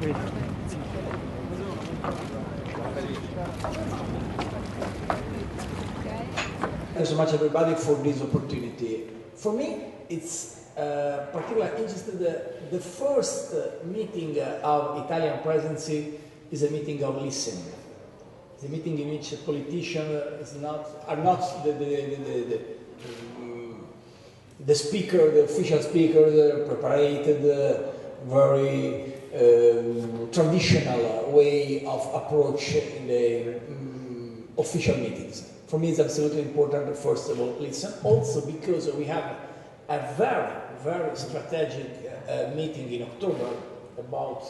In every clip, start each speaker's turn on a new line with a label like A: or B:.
A: Thank you so much, everybody, for this opportunity. For me, it's particularly interesting. The first meeting of Italian presidency is a meeting of listening. It's a meeting in which politicians are not the speaker, the official speaker, the prepared, very traditional way of approach in the official meetings. For me, it's absolutely important, first of all, listen. Also because we have a very, very strategic meeting in October about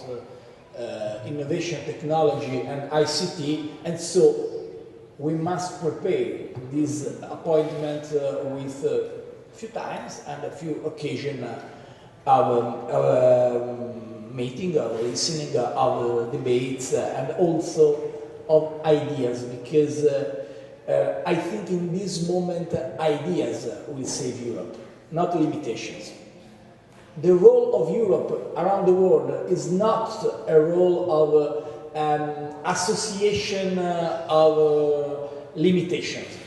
A: innovation, technology, and ICT, and so we must prepare this appointment with a few times and a few occasions of meeting, of listening, of debates, and also of ideas, because I think in this moment ideas will save Europe, not limitations. The role of Europe around the world is not a role of association of limitations.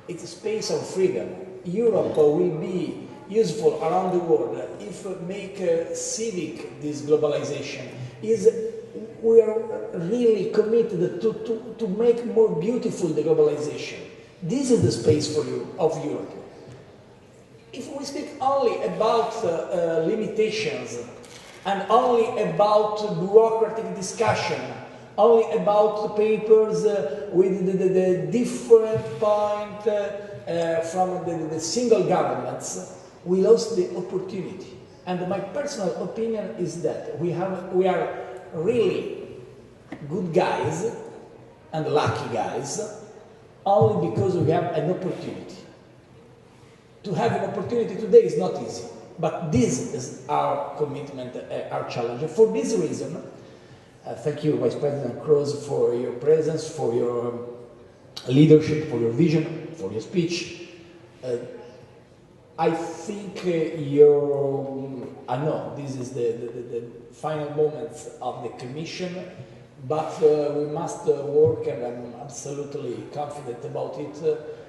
A: It's a space of freedom. Europe will be useful around the world if we make civic this globalization. We are really committed to make more beautiful the globalization. This is the space for you of Europe. If we speak only about limitations and only about bureaucratic discussion, only about papers with the different point from the single governments, we lost the opportunity. And my personal opinion is that we are really good guys and lucky guys only because we have an opportunity. To have an opportunity today is not easy, but this is our commitment, our challenge. For this reason, thank you, Vice President Kroes, for your presence, for your leadership, for your vision, for your speech. I think I know this is the final moments of the Commission, but we must work, and I'm absolutely confident about it.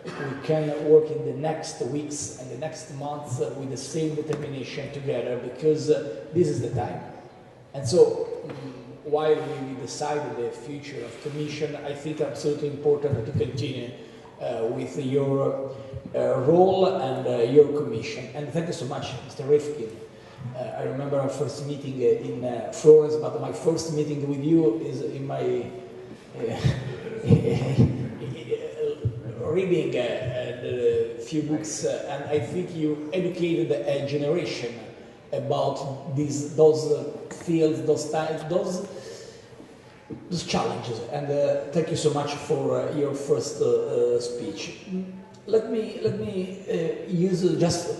A: We can work in the next weeks and the next months with the same determination together, because this is the time. And so, while we decide the future of Commission, I think it's absolutely important to continue with your role and your Commission. And thank you so much, Mr. Rifkin. I remember our first meeting in Florence, but my first meeting with you is in my reading a few books, and I think you educated a generation about those fields, those challenges. And thank you so much for your first speech. Let me use just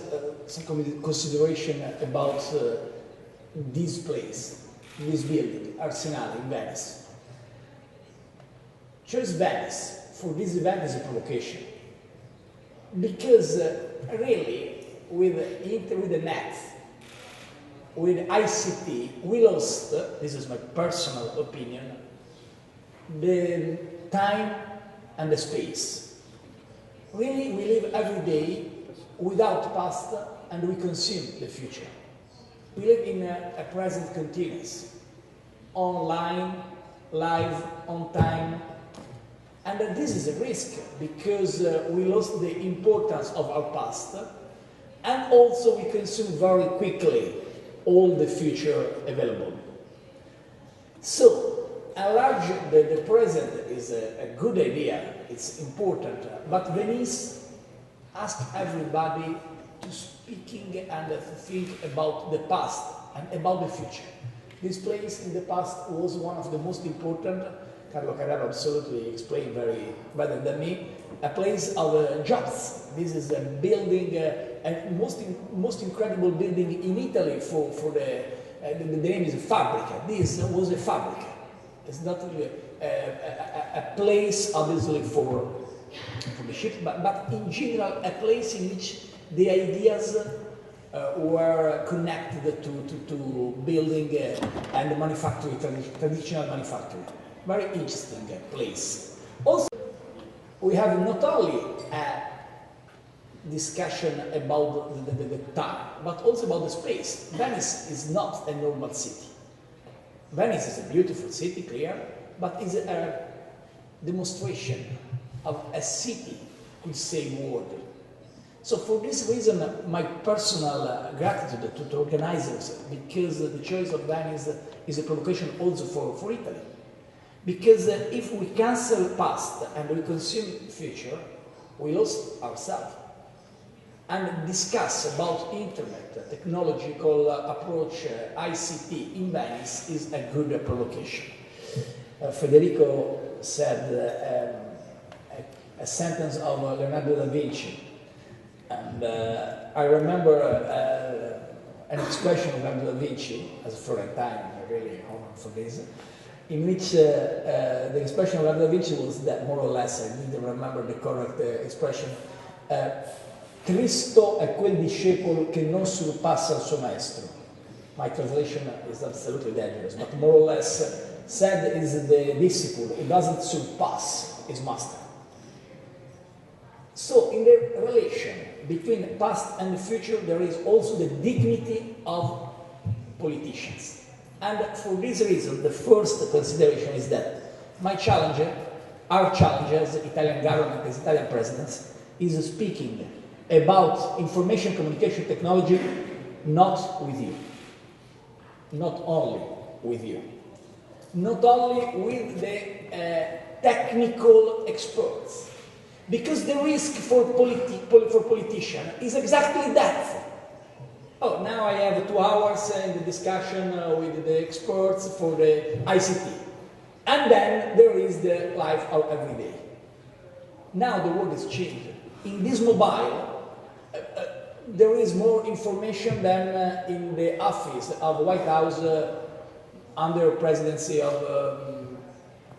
A: some consideration about this place, this building, Arsenale in Venice. Choose Venice for this event is a provocation, because really with the net, with ICT, we lost, this is my personal opinion, the time and the space. Really, we live every day without past, and we consume the future. We live in a present continuous, online, live, on time, and this is a risk, because we lost the importance of our past, and also we consume very quickly all the future available. So, enlarge the present is a good idea, it's important, but Venice asks everybody to speaking and to think about the past and about the future. This place in the past was one of the most important, Carlo Carraro absolutely explained very better than me, a place of jobs. This is a building, a most incredible building in Italy for the name is Fabbrica. This was a Fabbrica. It's not really a place obviously for the ships, but in general a place in which the ideas were connected to building and manufacturing, traditional manufacturing. Very interesting place. Also, we have not only a discussion about the time, but also about the space. Venice is not a normal city. Venice is a beautiful city, clear, but is a demonstration of a city could say word. So for this reason, my personal gratitude to organizers, because the choice of Venice is a provocation also for Italy. Because if we cancel past and we consume future, we lose ourselves. And discuss about internet, technological approach, ICT in Venice is a good provocation. Federico said a sentence of Leonardo da Vinci, and I remember an expression of Leonardo da Vinci, as a Florentine, I really honor for this, in which the expression of Leonardo da Vinci was that, more or less, I didn't remember the correct expression, Cristo è quel discepolo che non surpassa il suo maestro. My translation is absolutely dangerous, but more or less said is the disciple who doesn't surpass his master. So in the relation between past and the future, there is also the dignity of politicians. And for this reason, the first consideration is that my challenge, our challenge as Italian government, as Italian presidents, is speaking about information communication technology not with you, not only with you, not only with the technical experts, because the risk for politicians is exactly that. Oh, now I have 2 hours in the discussion with the experts for the ICT, and then there is the life of every day. Now the world is changing. In this mobile, there is more information than in the office of the White House under presidency of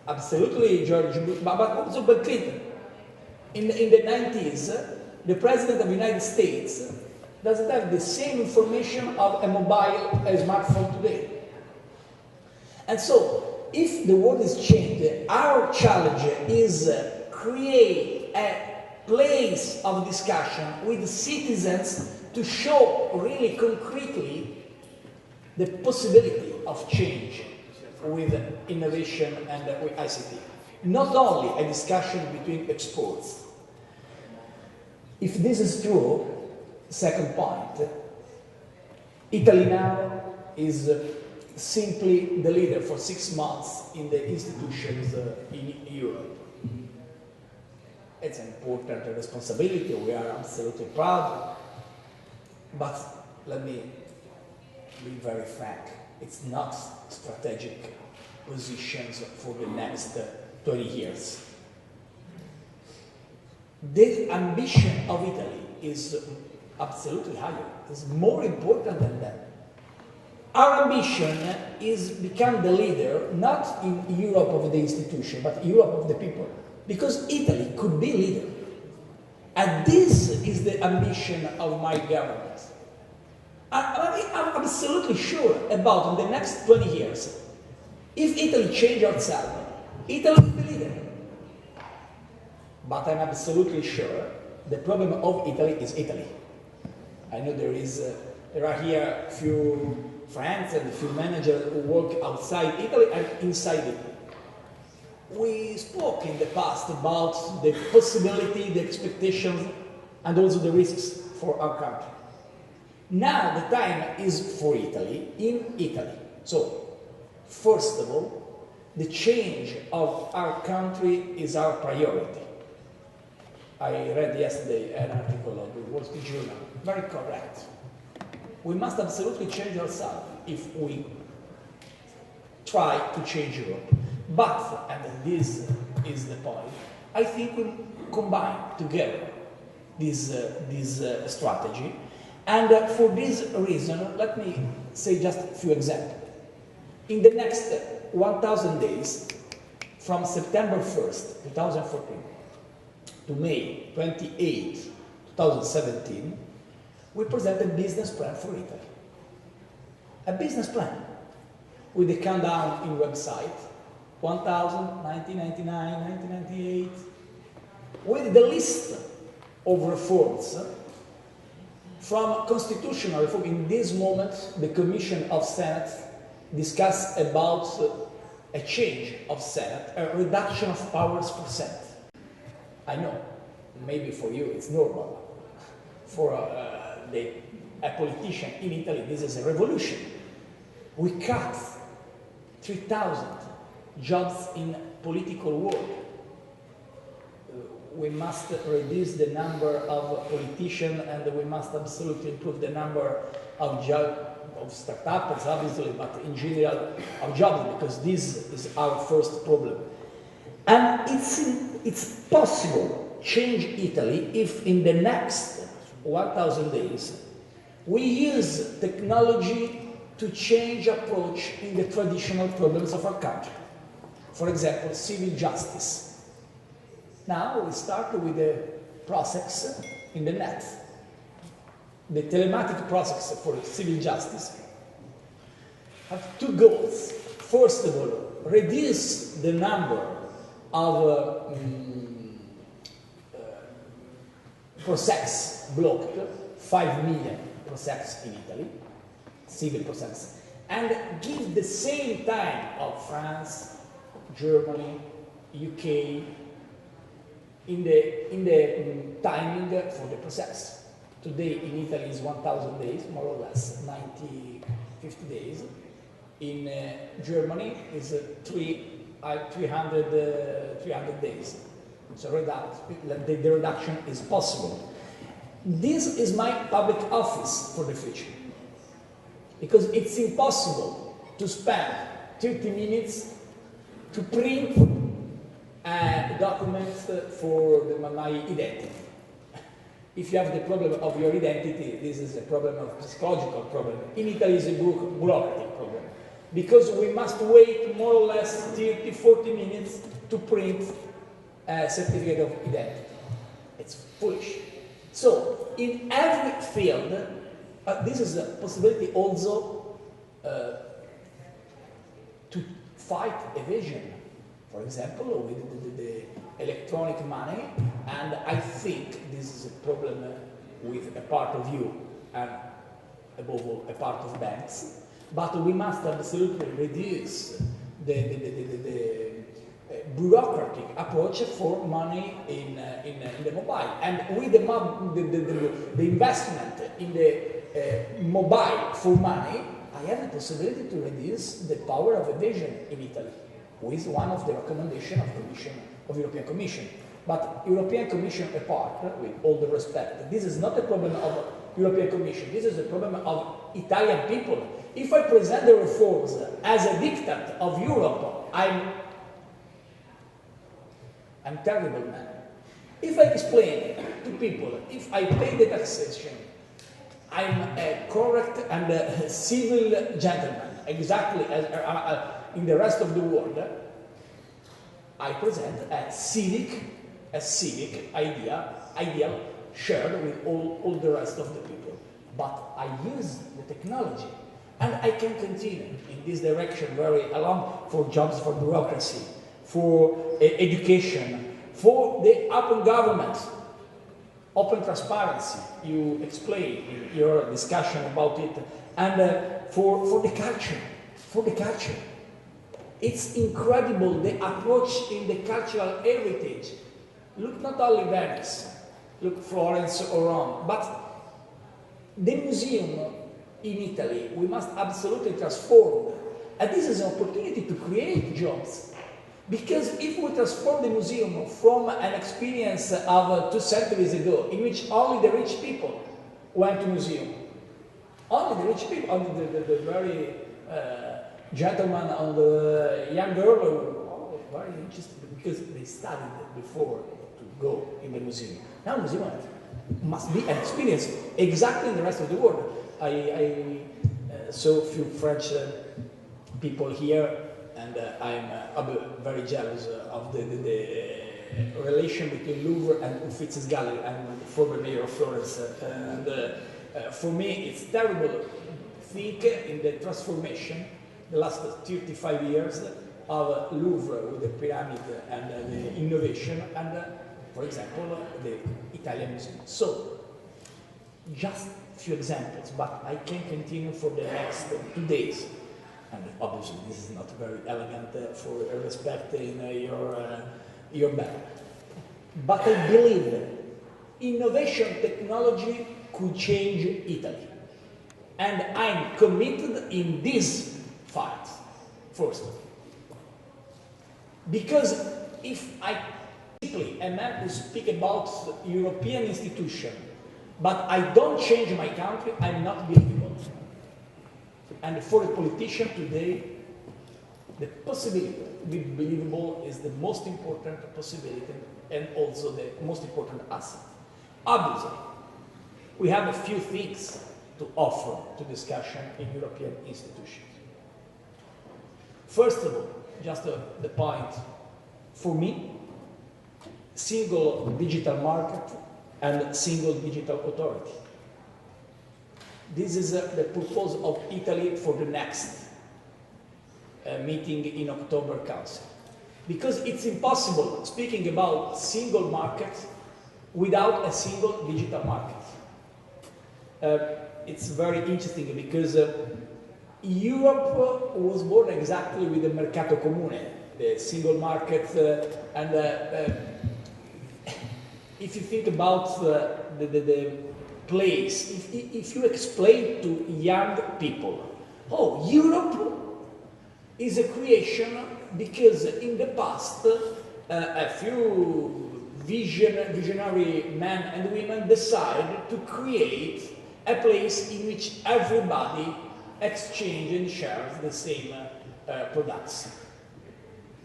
A: absolutely George Bush, but also Bill Clinton. In the 90s, the president of the United States doesn't have the same information of a mobile, a smartphone today. And so, if the world is changing, our challenge is create a place of discussion with citizens to show really concretely the possibility of change with innovation and with ICT. Not only a discussion between experts. If this is true, second point, Italy now is simply the leader for 6 months in the institutions in Europe. It's an important responsibility, we are absolutely proud, but let me be very frank, it's not strategic positions for the next 20 years. The ambition of Italy is absolutely higher, it's more important than that. Our ambition is become the leader, not in Europe of the institution, but Europe of the people. Because Italy could be leader. And this is the ambition of my government. I'm absolutely sure about in the next 20 years, if Italy changes itself, Italy will be leader. But I'm absolutely sure the problem of Italy is Italy. I know there are here a few friends and a few managers who work outside Italy and inside Italy. We spoke in the past about the possibility, the expectations, and also the risks for our country. Now the time is for Italy, in Italy. So, first of all, the change of our country is our priority. I read yesterday an article of the Wall Street Journal, very correct. We must absolutely change ourselves if we try to change Europe. But, and this is the point, I think we combine together this strategy. And for this reason, let me say just a few examples. In the next 1,000 days, from September 1st, 2014, to May 28, 2017, we present a business plan for Italy. A business plan with the countdown in website, 1000, 1999, 1998, with the list of reforms from constitutional reform. In this moment, the Commission of Senate discussed about a change of Senate, a reduction of powers for Senate. I know, maybe for you it's normal. For a politician in Italy, this is a revolution. We cut 3,000 jobs in political work. We must reduce the number of politicians, and we must absolutely improve the number of startups, obviously, but in general of jobs, because this is our first problem. And it's possible to change Italy if in the next 1,000 days we use technology to change approach in the traditional problems of our country. For example, civil justice. Now we start with the process in the net. The telematic process for civil justice have two goals. First of all, reduce the number of process blocked, 5 million process in Italy, civil process, and give the same time of France, Germany, UK, in the timing for the process. Today in Italy is 1,000 days, more or less, 50 days. In Germany is 300 days. So the reduction is possible. This is my public office for the future. Because it's impossible to spend 30 minutes to print a document for my identity. If you have the problem of your identity, this is a problem of psychological problem. In Italy, it's a bureaucratic problem. Because we must wait more or less 30, 40 minutes to print a certificate of identity. It's foolish. So, in every field, this is a possibility also to fight evasion. For example, with the electronic money, and I think this is a problem with a part of you and above all a part of banks, but we must absolutely reduce the bureaucratic approach for money in the mobile. And with the investment in the mobile for money, I have the possibility to reduce the power of evasion in Italy, with one of the recommendations of European Commission. But European Commission apart, with all the respect, this is not a problem of European Commission, this is a problem of Italian people. If I present the reforms as a diktat of Europe, I'm terrible man. If I explain to people, if I pay the taxation, I'm a correct and a civil gentleman, exactly as in the rest of the world, I present a civic ideal shared with all the rest of the people. But I use the technology, and I can continue in this direction very along for jobs, for bureaucracy, for education, for the open government, open transparency. You explained in your discussion about it, and for the culture. It's incredible the approach in the cultural heritage. Look not only Venice, look Florence or Rome, but the museum in Italy, we must absolutely transform. And this is an opportunity to create jobs. Because if we transform the museum from an experience of 2 centuries ago, in which only the rich people went to museum, only the rich people, only the very gentleman and the young girl were very interested because they studied before to go in the museum. Now museum must be an experience exactly in the rest of the world. I saw a few French people here, and I'm very jealous of the relation between Louvre and Uffizzi's gallery. I'm the former mayor of Florence, and For me, it's terrible to think in the transformation, the last 35 years, of Louvre with the pyramid and the innovation, and, for example, the Italian Museum. So, just a few examples, but I can continue for the next 2 days. And obviously, this is not very elegant for respecting your back. But I believe that innovation technology could change Italy. And I'm committed in this fight, first. Because if I simply am meant to speak about European institutions, but I don't change my country, I'm not believable. And for a politician today, the possibility to be believable is the most important possibility and also the most important asset. Obviously, we have a few things to offer to discussion in European institutions. First of all, just the point, for me, single digital market and single digital authority. This is the purpose of Italy for the next meeting in October Council. Because it's impossible speaking about single market without a single digital market. It's very interesting because Europe was born exactly with the mercato comune, the single market, and if you think about the place, if you explain to young people, oh, Europe is a creation because in the past a few visionary men and women decided to create a place in which everybody exchanges and shares the same products.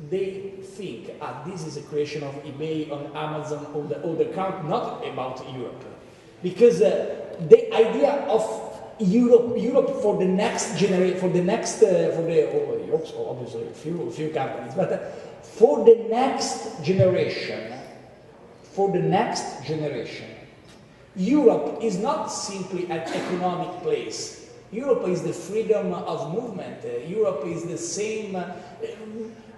A: They think, this is a creation of eBay, on Amazon, on the other country, not about Europe. Because the idea of Europe for the next generation, obviously a few companies, but for the next generation, Europe is not simply an economic place. Europe is the freedom of movement. Europe is the same.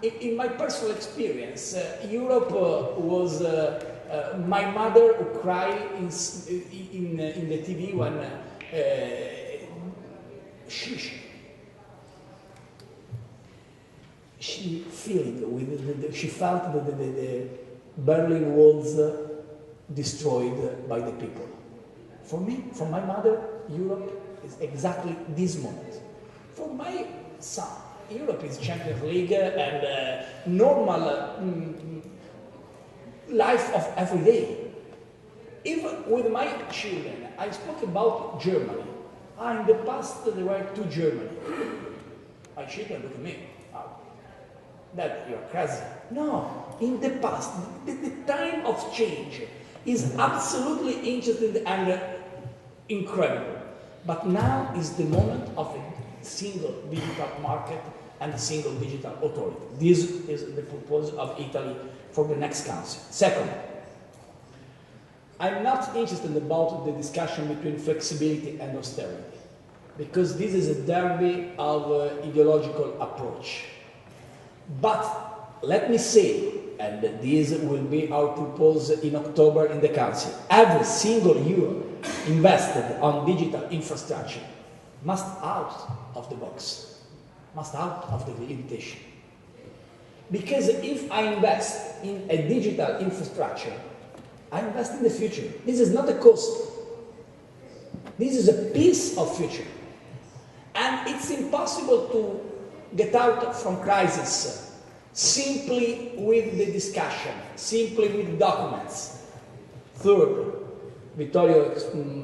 A: In my personal experience, Europe was my mother who cried in the TV when she felt the Berlin walls destroyed by the people. For me, for my mother, Europe is exactly this moment. For my son, Europe is Champions League and normal life of every day. Even with my children, I spoke about Germany. In the past, they were to Germany. My children look at me. Dad, you're crazy. No, in the past, the time of change is absolutely interesting and incredible. But now is the moment of a single digital market and a single digital authority. This is the purpose of Italy for the next council. Second, I'm not interested about the discussion between flexibility and austerity, because this is a derby of ideological approach. But let me say, and this will be our proposal in October in the Council, every single euro invested on digital infrastructure must out of the box, must out of the limitation. Because if I invest in a digital infrastructure, I invest in the future. This is not a cost. This is a piece of future. And it's impossible to get out from crisis simply with the discussion, simply with documents. Third, Vittorio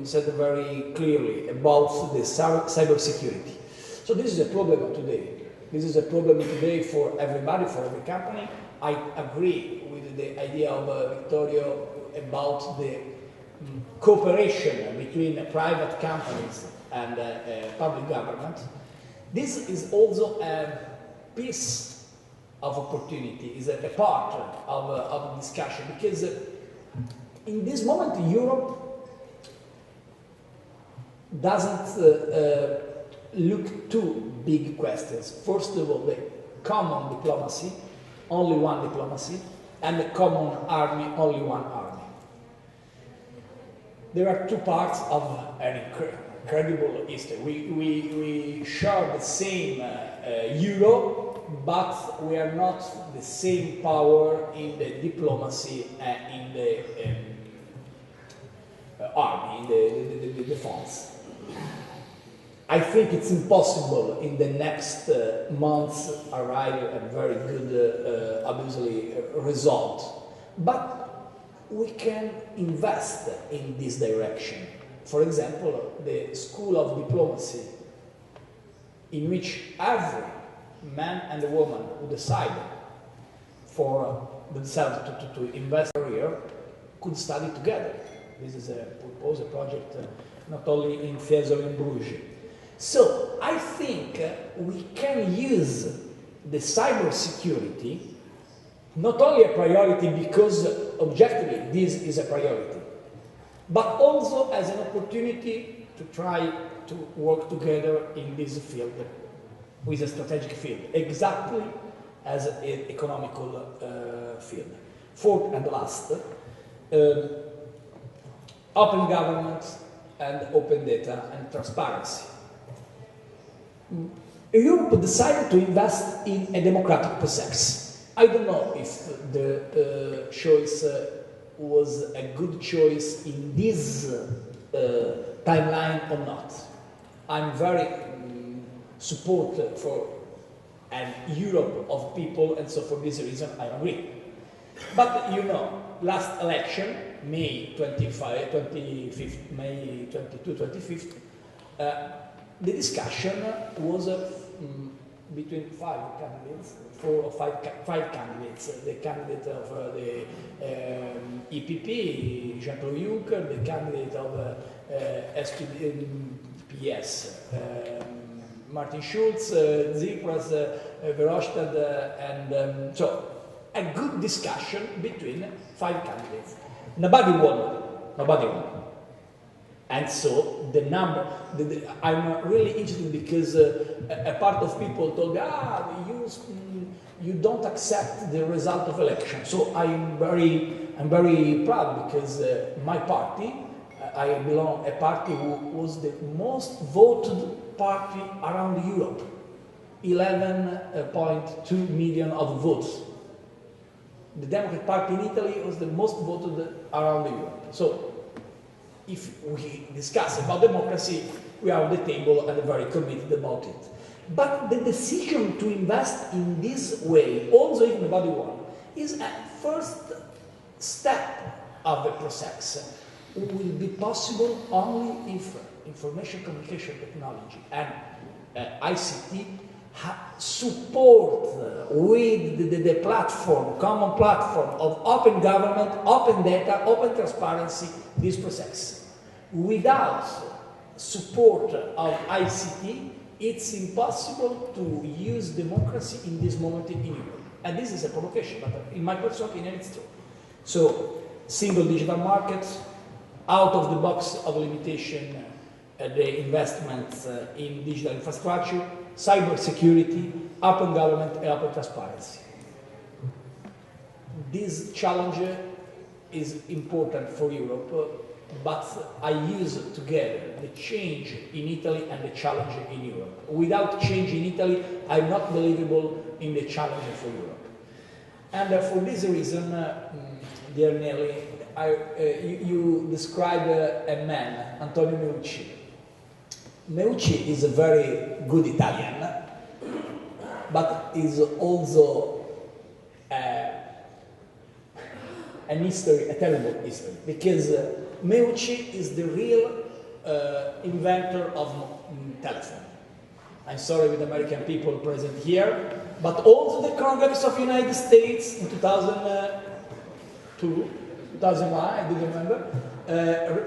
A: said very clearly about the cybersecurity. So this is a problem today. This is a problem today for everybody, for every company. I agree with the idea of Vittorio about the cooperation between private companies and public government. This is also a piece of opportunity, is a part of the discussion, because in this moment Europe doesn't look two big questions. First of all, the common diplomacy, only one diplomacy, and the common army, only one army. There are two parts of an incredible history. We share the same euro, but we are not the same power in the diplomacy and in the army, in the defense. I think it's impossible in the next months arrive at a very good, obviously, result. But we can invest in this direction. For example, the School of Diplomacy, in which every man and woman who decide for themselves to invest in a career could study together. This is a project not only in Fiesole and Bruges. So I think we can use the cybersecurity not only a priority because objectively this is a priority, but also as an opportunity to try to work together in this field, with a strategic field, exactly as an economical field. Fourth and last, open government and open data and transparency. Europe decided to invest in a democratic process. I don't know if the choice was a good choice in this timeline or not. I'm very support for an Europe of people, and so for this reason I agree. But you know, last election, May 25th, the discussion was between five candidates, five candidates. The candidate of the EPP, Jean-Claude Juncker, the candidate of SPS, Martin Schulz, Tsipras, Verhofstadt, and so a good discussion between five candidates. Nobody won. And so the number, I'm really interested because a part of people told me, you don't accept the result of election. So I'm very proud because my party, I belong a party who was the most voted party around Europe, 11.2 million of votes. The Democratic Party in Italy was the most voted around Europe. So if we discuss about democracy, we are at the table and very committed about it. But the decision to invest in this way, also if nobody won, is a first step of the process. It will be possible only if information communication technology and ICT support with the platform, common platform of open government, open data, open transparency, this process. Without support of ICT, it's impossible to use democracy in this moment in Europe. And this is a provocation, but in my personal opinion, it's true. So, single digital market, out of the box of limitation, the investments in digital infrastructure, cyber security, open government, and open transparency. This challenge is important for Europe, but I use together the change in Italy and the challenge in Europe. Without change in Italy, I'm not believable in the challenge for Europe. And for this reason, dear Neelie, you describe a man, Antonio Meucci. Meucci is a very good Italian, but is also an history, a terrible history, because Meucci is the real inventor of telephone. I'm sorry with American people present here, but also the Congress of the United States in 2002, 2001, I do remember,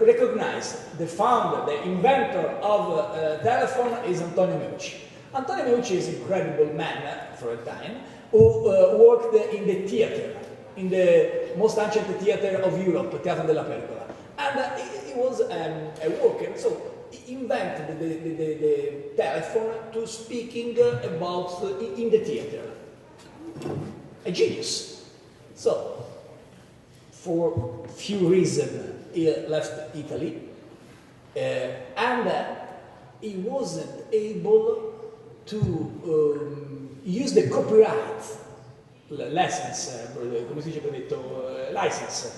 A: recognized the founder, the inventor of telephone is Antonio Meucci. Antonio Meucci is an incredible man for a time, who worked in the theater, in the most ancient theater of Europe, Teatro della Pericola. And he was a worker, so invented the telephone to speaking about in the theater. A genius. So, for few reasons, he left Italy, and he wasn't able to use the copyright license, come si dice brevetto, license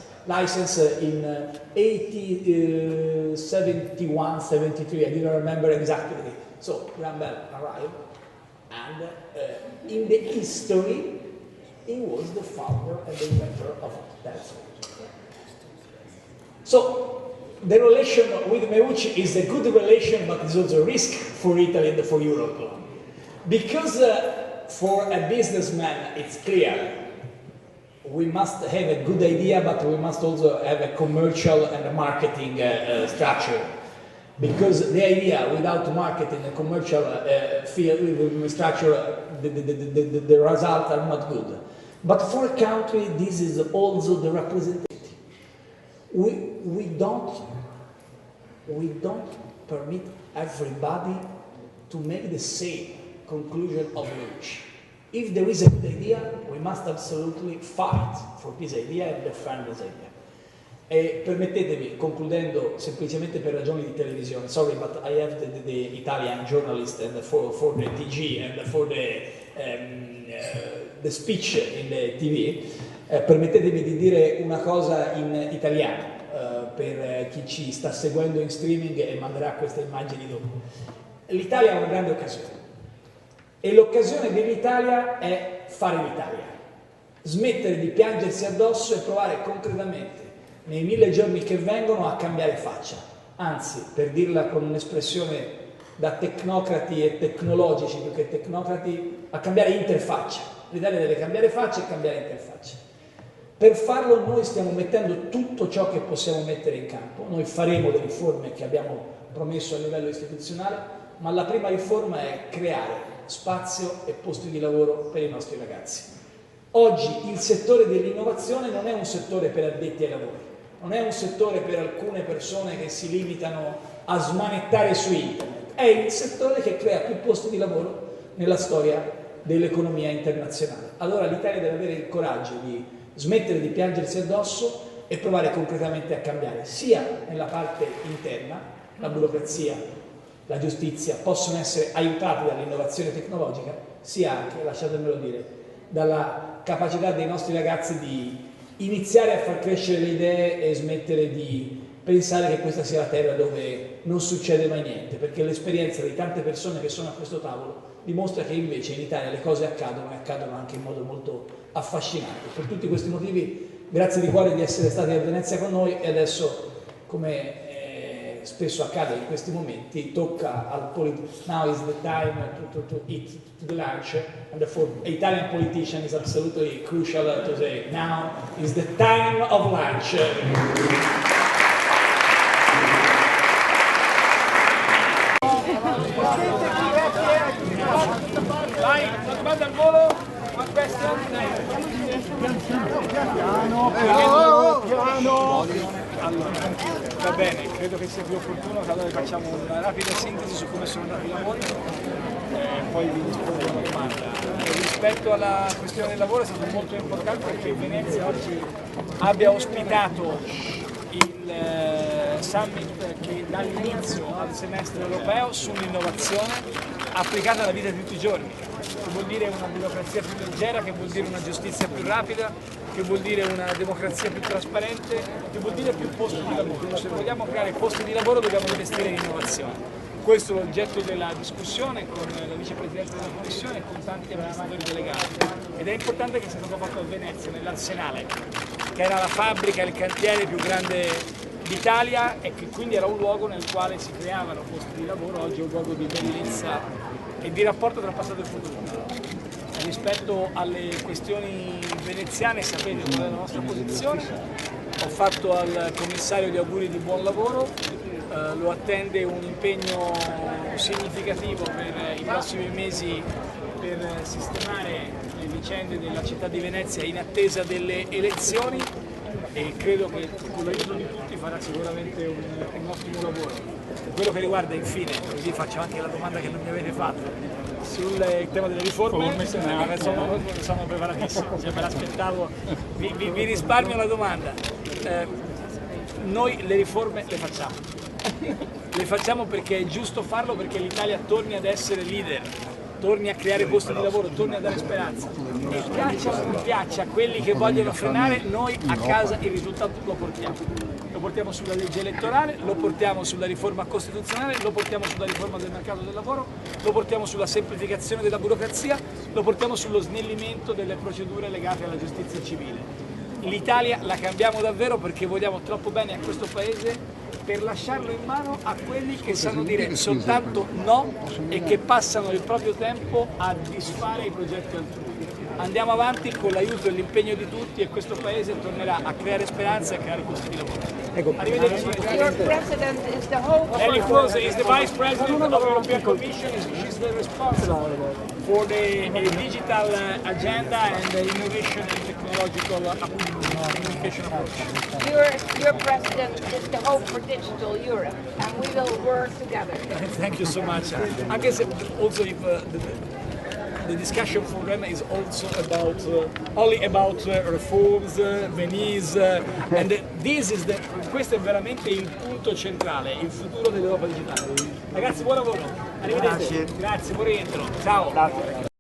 A: in 71, 73, I didn't remember exactly. So Graham Bell arrived, and in the history, he was the founder and the inventor of telephone. So the relation with Meucci is a good relation, but it's also a risk for Italy and for Europe. Because for a businessman, it's clear, we must have a good idea, but we must also have a commercial and a marketing structure. Because the idea without marketing and commercial structure, the results are not good. But for a country, this is also the representative. We don't permit everybody to make the same conclusion of which. If there is a good idea, we must absolutely fight for this idea and defend this idea. E permettetemi, concludendo semplicemente per ragioni di televisione, sorry, but I have the Italian journalist and for the TG and for the speech in the TV, permettetemi di dire una cosa in italiano per chi ci sta seguendo in streaming e manderà queste immagini dopo. L'Italia ha una grande occasione. E l'occasione dell'Italia è fare l'Italia, smettere di piangersi addosso e provare concretamente nei 1000 giorni che vengono a cambiare faccia, anzi, per dirla con un'espressione da tecnocrati e tecnologici più che tecnocrati, a cambiare interfaccia. L'Italia deve cambiare faccia e cambiare interfaccia. Per farlo noi stiamo mettendo tutto ciò che possiamo mettere in campo, noi faremo le riforme che abbiamo promesso a livello istituzionale, ma la prima riforma è creare spazio e posti di lavoro per i nostri ragazzi. Oggi il settore dell'innovazione non è un settore per addetti ai lavori, non è un settore per alcune persone che si limitano a smanettare su internet, è il settore che crea più posti di lavoro nella storia dell'economia internazionale. Allora l'Italia deve avere il coraggio di smettere di piangersi addosso e provare concretamente a cambiare, sia nella parte interna, la burocrazia, la giustizia possono essere aiutate dall'innovazione tecnologica, sia anche, lasciatemelo dire, dalla capacità dei nostri ragazzi di iniziare a far crescere le idee e smettere di pensare che questa sia la terra dove non succede mai niente, perché l'esperienza di tante persone che sono a questo tavolo dimostra che invece in Italia le cose accadono e accadono anche in modo molto affascinante. Per tutti questi motivi, grazie di cuore di essere stati a Venezia con noi e adesso, come spesso accade in questi momenti, tocca al politico. Now is the time to eat the lunch, and therefore Italian politician is absolutely crucial to say now is the time of lunch.
B: Vai, una domanda al volo, una question. Piano. Allora, va bene, credo che sia più opportuno che allora facciamo una rapida sintesi su come sono andati i lavori, poi vi rispondo a una domanda. Rispetto alla questione del lavoro è stato molto importante perché Venezia oggi abbia ospitato il summit che dà l'inizio al semestre europeo sull'innovazione applicata alla vita di tutti i giorni, che vuol dire una burocrazia più leggera, che vuol dire una giustizia più rapida, che vuol dire una democrazia più trasparente, che vuol dire più posti di lavoro. Se vogliamo creare posti di lavoro dobbiamo investire in innovazione. Questo è l'oggetto della discussione con la vicepresidente della commissione e con tanti amministratori delegati. Ed è importante che sia stato fatto a Venezia, nell'Arsenale, che era la fabbrica, il cantiere più grande d'Italia e che quindi era un luogo nel quale si creavano posti di lavoro. Oggi è un luogo di bellezza e di rapporto tra passato e futuro. Rispetto alle questioni veneziane sapete qual è la nostra posizione, ho fatto al commissario gli auguri di buon lavoro, lo attende un impegno significativo per i prossimi mesi per sistemare le vicende della città di Venezia in attesa delle elezioni e credo che con l'aiuto di tutti farà sicuramente un ottimo lavoro. quello che riguarda infine, così faccio anche la domanda che non mi avete fatto, sul tema delle riforme, sono preparatissimo, cioè me l'aspettavo, vi risparmio la domanda. Noi le riforme le facciamo perché è giusto farlo, perché l'Italia torni ad essere leader, torni a creare posti di lavoro, torni a dare speranza. Mi piaccia o non piaccia a quelli che vogliono frenare, noi a casa il risultato lo portiamo. Lo portiamo sulla legge elettorale, lo portiamo sulla riforma costituzionale, lo portiamo sulla riforma del mercato del lavoro, lo portiamo sulla semplificazione della burocrazia, lo portiamo sullo snellimento delle procedure legate alla giustizia civile. L'Italia la cambiamo davvero perché vogliamo troppo bene a questo Paese per lasciarlo in mano a quelli che sanno dire soltanto no e che passano il proprio tempo a disfare i progetti altrui. Andiamo avanti con l'aiuto e l'impegno di tutti e questo Paese tornerà a creare speranza e a creare posti di lavoro. Arrivederci. Neelie Kroes is the Vice President of the European Commission. She's the responsible for the digital agenda and the innovation and technological communication approach.
C: Your president is the hope for digital Europe, and we will work together.
B: Thank you so much. Anche se also if the discussion for them is also about only about reforms, Venice, and questo è veramente il punto centrale, il futuro dell'Europa digitale. Ragazzi, buon lavoro. Arrivederci. Grazie, buon rientro. Ciao.